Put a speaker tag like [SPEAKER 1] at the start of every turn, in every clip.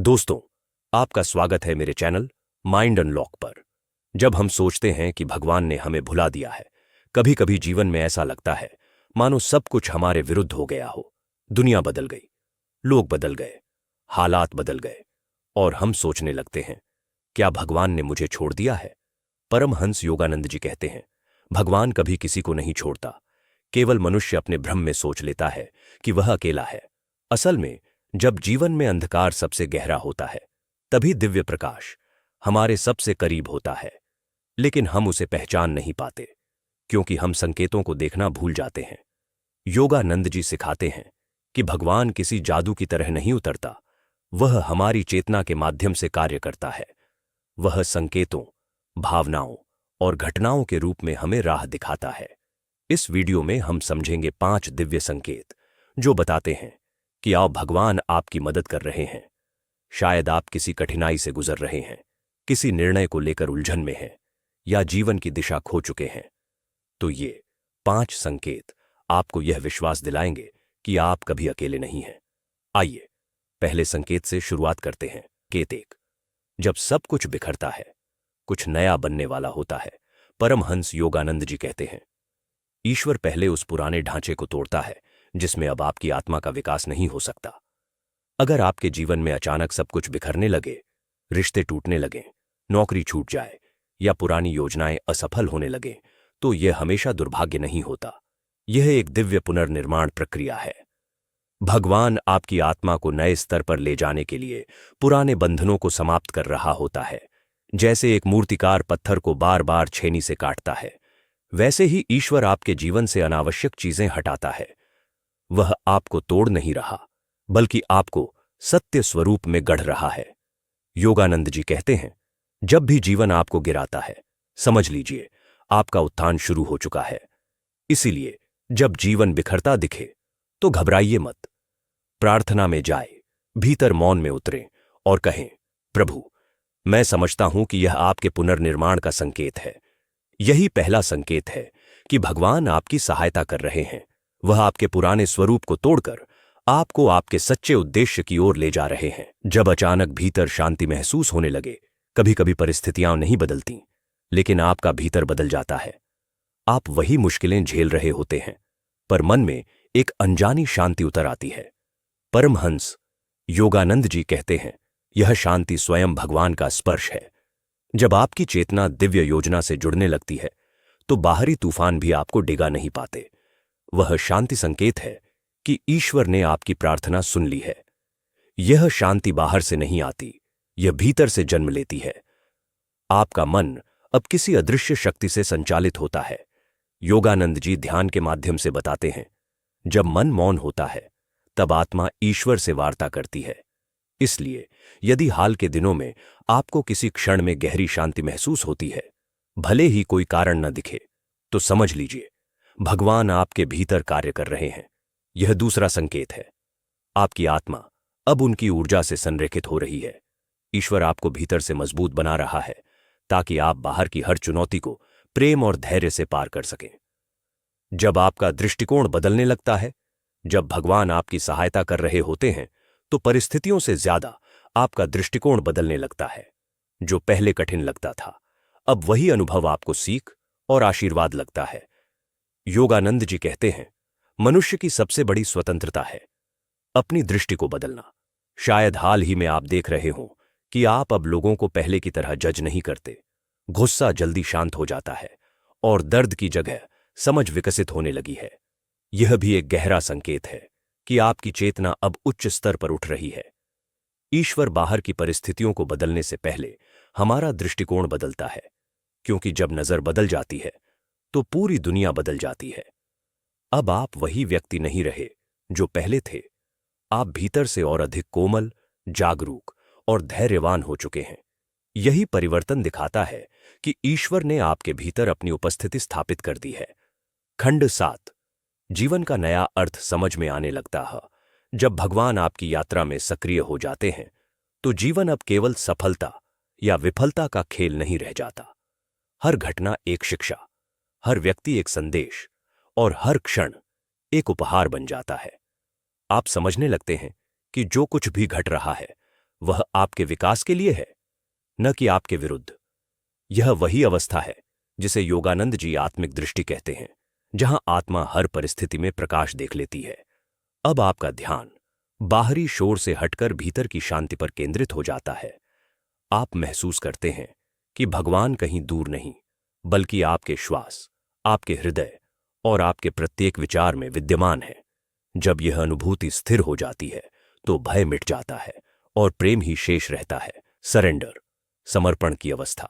[SPEAKER 1] दोस्तों, आपका स्वागत है मेरे चैनल माइंड अनलॉक पर। जब हम सोचते हैं कि भगवान ने हमें भुला दिया है, कभी कभी जीवन में ऐसा लगता है मानो सब कुछ हमारे विरुद्ध हो गया हो। दुनिया बदल गई, लोग बदल गए, हालात बदल गए और हम सोचने लगते हैं, क्या भगवान ने मुझे छोड़ दिया है? परमहंस योगानंद जी कहते हैं, भगवान कभी किसी को नहीं छोड़ता। केवल मनुष्य अपने भ्रम में सोच लेता है कि वह अकेला है। असल में जब जीवन में अंधकार सबसे गहरा होता है, तभी दिव्य प्रकाश हमारे सबसे करीब होता है। लेकिन हम उसे पहचान नहीं पाते, क्योंकि हम संकेतों को देखना भूल जाते हैं। योगानंद जी सिखाते हैं कि भगवान किसी जादू की तरह नहीं उतरता, वह हमारी चेतना के माध्यम से कार्य करता है। वह संकेतों, भावनाओं और घटनाओं के रूप में हमें राह दिखाता है। इस वीडियो में हम समझेंगे 5 दिव्य संकेत जो बताते हैं कि आप भगवान आपकी मदद कर रहे हैं। शायद आप किसी कठिनाई से गुजर रहे हैं, किसी निर्णय को लेकर उलझन में हैं या जीवन की दिशा खो चुके हैं। तो ये 5 संकेत आपको यह विश्वास दिलाएंगे कि आप कभी अकेले नहीं हैं। आइए पहले संकेत से शुरुआत करते हैं। संकेत 1, जब सब कुछ बिखरता है, कुछ नया बनने वाला होता है। परमहंस योगानंद जी कहते हैं, ईश्वर पहले उस पुराने ढांचे को तोड़ता है जिसमें अब आपकी आत्मा का विकास नहीं हो सकता। अगर आपके जीवन में अचानक सब कुछ बिखरने लगे, रिश्ते टूटने लगे, नौकरी छूट जाए या पुरानी योजनाएं असफल होने लगे, तो यह हमेशा दुर्भाग्य नहीं होता। यह एक दिव्य पुनर्निर्माण प्रक्रिया है। भगवान आपकी आत्मा को नए स्तर पर ले जाने के लिए पुराने बंधनों को समाप्त कर रहा होता है। जैसे एक मूर्तिकार पत्थर को बार बार छेनी से काटता है, वैसे ही ईश्वर आपके जीवन से अनावश्यक चीजें हटाता है। वह आपको तोड़ नहीं रहा, बल्कि आपको सत्य स्वरूप में गढ़ रहा है। योगानंद जी कहते हैं, जब भी जीवन आपको गिराता है, समझ लीजिए आपका उत्थान शुरू हो चुका है। इसीलिए जब जीवन बिखरता दिखे तो घबराइए मत। प्रार्थना में जाए, भीतर मौन में उतरें और कहें, प्रभु, मैं समझता हूं कि यह आपके पुनर्निर्माण का संकेत है। यही पहला संकेत है कि भगवान आपकी सहायता कर रहे हैं। वह आपके पुराने स्वरूप को तोड़कर आपको आपके सच्चे उद्देश्य की ओर ले जा रहे हैं। जब अचानक भीतर शांति महसूस होने लगे, कभी कभी परिस्थितियां नहीं बदलती, लेकिन आपका भीतर बदल जाता है। आप वही मुश्किलें झेल रहे होते हैं, पर मन में एक अनजानी शांति उतर आती है। परमहंस योगानंद जी कहते हैं, यह शांति स्वयं भगवान का स्पर्श है। जब आपकी चेतना दिव्य योजना से जुड़ने लगती है, तो बाहरी तूफान भी आपको डिगा नहीं पाते। वह शांति संकेत है कि ईश्वर ने आपकी प्रार्थना सुन ली है। यह शांति बाहर से नहीं आती, यह भीतर से जन्म लेती है। आपका मन अब किसी अदृश्य शक्ति से संचालित होता है। योगानंद जी ध्यान के माध्यम से बताते हैं, जब मन मौन होता है, तब आत्मा ईश्वर से वार्ता करती है। इसलिए यदि हाल के दिनों में आपको किसी क्षण में गहरी शांति महसूस होती है, भले ही कोई कारण न दिखे, तो समझ लीजिए भगवान आपके भीतर कार्य कर रहे हैं। यह दूसरा संकेत है, आपकी आत्मा अब उनकी ऊर्जा से संरेखित हो रही है। ईश्वर आपको भीतर से मजबूत बना रहा है, ताकि आप बाहर की हर चुनौती को प्रेम और धैर्य से पार कर सकें। जब आपका दृष्टिकोण बदलने लगता है, जब भगवान आपकी सहायता कर रहे होते हैं, तो परिस्थितियों से ज्यादा आपका दृष्टिकोण बदलने लगता है। जो पहले कठिन लगता था, अब वही अनुभव आपको सीख और आशीर्वाद लगता है। योगानंद जी कहते हैं, मनुष्य की सबसे बड़ी स्वतंत्रता है अपनी दृष्टि को बदलना। शायद हाल ही में आप देख रहे हों कि आप अब लोगों को पहले की तरह जज नहीं करते। गुस्सा जल्दी शांत हो जाता है और दर्द की जगह समझ विकसित होने लगी है। यह भी एक गहरा संकेत है कि आपकी चेतना अब उच्च स्तर पर उठ रही है। ईश्वर बाहर की परिस्थितियों को बदलने से पहले हमारा दृष्टिकोण बदलता है, क्योंकि जब नजर बदल जाती है तो पूरी दुनिया बदल जाती है। अब आप वही व्यक्ति नहीं रहे जो पहले थे। आप भीतर से और अधिक कोमल, जागरूक और धैर्यवान हो चुके हैं। यही परिवर्तन दिखाता है कि ईश्वर ने आपके भीतर अपनी उपस्थिति स्थापित कर दी है। खंड 7, जीवन का नया अर्थ समझ में आने लगता है। जब भगवान आपकी यात्रा में सक्रिय हो जाते हैं, तो जीवन अब केवल सफलता या विफलता का खेल नहीं रह जाता। हर घटना एक शिक्षा, हर व्यक्ति एक संदेश और हर क्षण एक उपहार बन जाता है। आप समझने लगते हैं कि जो कुछ भी घट रहा है, वह आपके विकास के लिए है, न कि आपके विरुद्ध। यह वही अवस्था है जिसे योगानंद जी आत्मिक दृष्टि कहते हैं, जहां आत्मा हर परिस्थिति में प्रकाश देख लेती है। अब आपका ध्यान बाहरी शोर से हटकर भीतर की शांति पर केंद्रित हो जाता है। आप महसूस करते हैं कि भगवान कहीं दूर नहीं, बल्कि आपके श्वास, आपके हृदय और आपके प्रत्येक विचार में विद्यमान है। जब यह अनुभूति स्थिर हो जाती है तो भय मिट जाता है और प्रेम ही शेष रहता है। सरेंडर, समर्पण की अवस्था।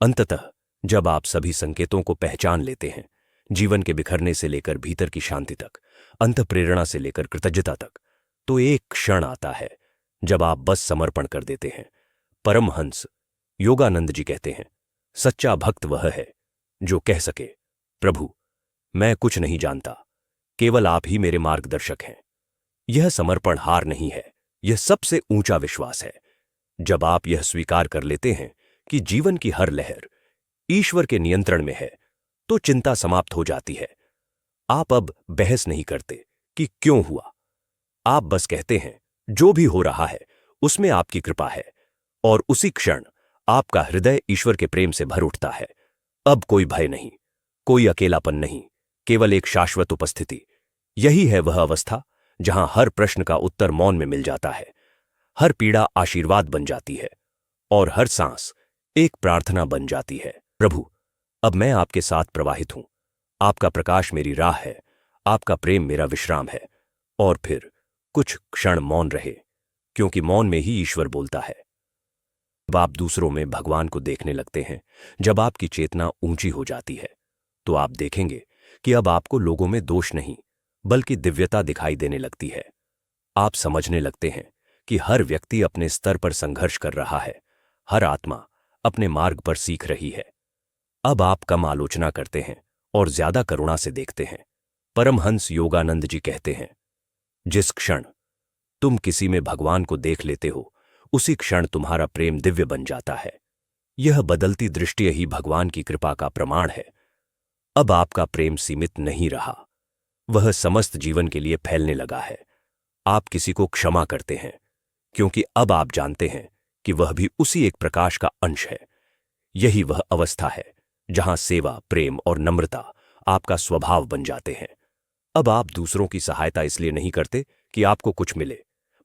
[SPEAKER 1] अंततः जब आप सभी संकेतों को पहचान लेते हैं, जीवन के बिखरने से लेकर भीतर की शांति तक, अंतःप्रेरणा से लेकर कृतज्ञता तक, तो एक क्षण आता है जब आप बस समर्पण कर देते हैं। परमहंस योगानंद जी कहते हैं, सच्चा भक्त वह है जो कह सके, प्रभु मैं कुछ नहीं जानता, केवल आप ही मेरे मार्गदर्शक हैं। यह समर्पण हार नहीं है, यह सबसे ऊंचा विश्वास है। जब आप यह स्वीकार कर लेते हैं कि जीवन की हर लहर ईश्वर के नियंत्रण में है, तो चिंता समाप्त हो जाती है। आप अब बहस नहीं करते कि क्यों हुआ, आप बस कहते हैं जो भी हो रहा है उसमें आपकी कृपा है, और उसी क्षण आपका हृदय ईश्वर के प्रेम से भर उठता है। अब कोई भय नहीं, कोई अकेलापन नहीं, केवल एक शाश्वत उपस्थिति। यही है वह अवस्था जहां हर प्रश्न का उत्तर मौन में मिल जाता है, हर पीड़ा आशीर्वाद बन जाती है और हर सांस एक प्रार्थना बन जाती है। प्रभु, अब मैं आपके साथ प्रवाहित हूं, आपका प्रकाश मेरी राह है, आपका प्रेम मेरा विश्राम है। और फिर कुछ क्षण मौन रहे, क्योंकि मौन में ही ईश्वर बोलता है। जब आप दूसरों में भगवान को देखने लगते हैं, जब आपकी चेतना ऊंची हो जाती है, तो आप देखेंगे कि अब आपको लोगों में दोष नहीं, बल्कि दिव्यता दिखाई देने लगती है। आप समझने लगते हैं कि हर व्यक्ति अपने स्तर पर संघर्ष कर रहा है, हर आत्मा अपने मार्ग पर सीख रही है। अब आप कम आलोचना करते हैं और ज्यादा करुणा से देखते हैं। परमहंस योगानंद जी कहते हैं, जिस क्षण तुम किसी में भगवान को देख लेते हो, उसी क्षण तुम्हारा प्रेम दिव्य बन जाता है। यह बदलती दृष्टि ही भगवान की कृपा का प्रमाण है। अब आपका प्रेम सीमित नहीं रहा, वह समस्त जीवन के लिए फैलने लगा है। आप किसी को क्षमा करते हैं, क्योंकि अब आप जानते हैं कि वह भी उसी एक प्रकाश का अंश है। यही वह अवस्था है जहां सेवा, प्रेम और नम्रता आपका स्वभाव बन जाते हैं। अब आप दूसरों की सहायता इसलिए नहीं करते कि आपको कुछ मिले,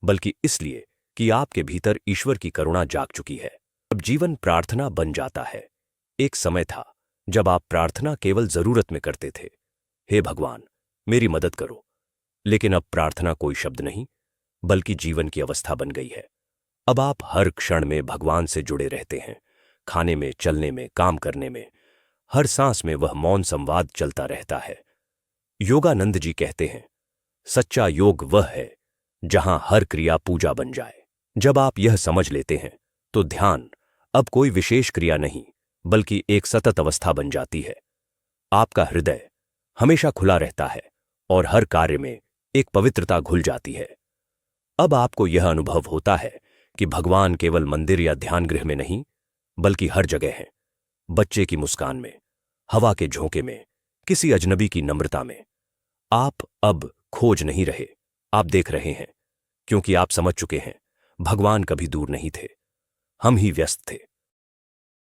[SPEAKER 1] बल्कि इसलिए कि आपके भीतर ईश्वर की करुणा जाग चुकी है। अब जीवन प्रार्थना बन जाता है। एक समय था जब आप प्रार्थना केवल जरूरत में करते थे, हे भगवान मेरी मदद करो। लेकिन अब प्रार्थना कोई शब्द नहीं, बल्कि जीवन की अवस्था बन गई है। अब आप हर क्षण में भगवान से जुड़े रहते हैं, खाने में, चलने में, काम करने में, हर सांस में वह मौन संवाद चलता रहता है। योगानंद जी कहते हैं, सच्चा योग वह है जहां हर क्रिया पूजा बन जाए। जब आप यह समझ लेते हैं तो ध्यान अब कोई विशेष क्रिया नहीं, बल्कि एक सतत अवस्था बन जाती है। आपका हृदय हमेशा खुला रहता है और हर कार्य में एक पवित्रता घुल जाती है। अब आपको यह अनुभव होता है कि भगवान केवल मंदिर या ध्यान गृह में नहीं, बल्कि हर जगह है। बच्चे की मुस्कान में, हवा के झोंके में, किसी अजनबी की नम्रता में। आप अब खोज नहीं रहे, आप देख रहे हैं, क्योंकि आप समझ चुके हैं भगवान कभी दूर नहीं थे, हम ही व्यस्त थे।